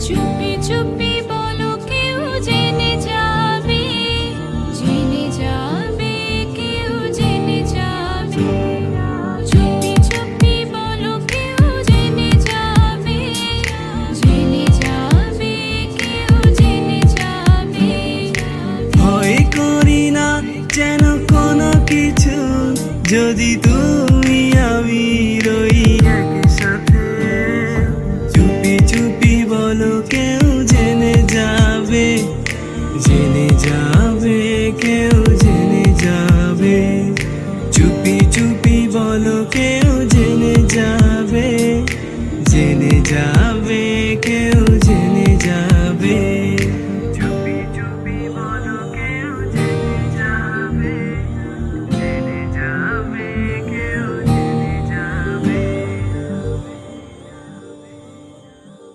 চুপি চুপি বলো কেউ জেনে যাবে, জেনে যাবে, কেউ জেনে যাবে। চুপি চুপি বলো কেউ জেনে যাবে, জেনে যাবে, কেউ জেনে যাবে। ভয় করি না যেন কোনো কিছু, যদি তুমি আমি রই একসাথে। চুপি চুপি বলো কেউ জেনে যাবে, জেনে যাবে, কেউ জেনে যাবে। চুপি চুপি বলো কেউ জেনে যাবে, জেনে যাবে, কেউ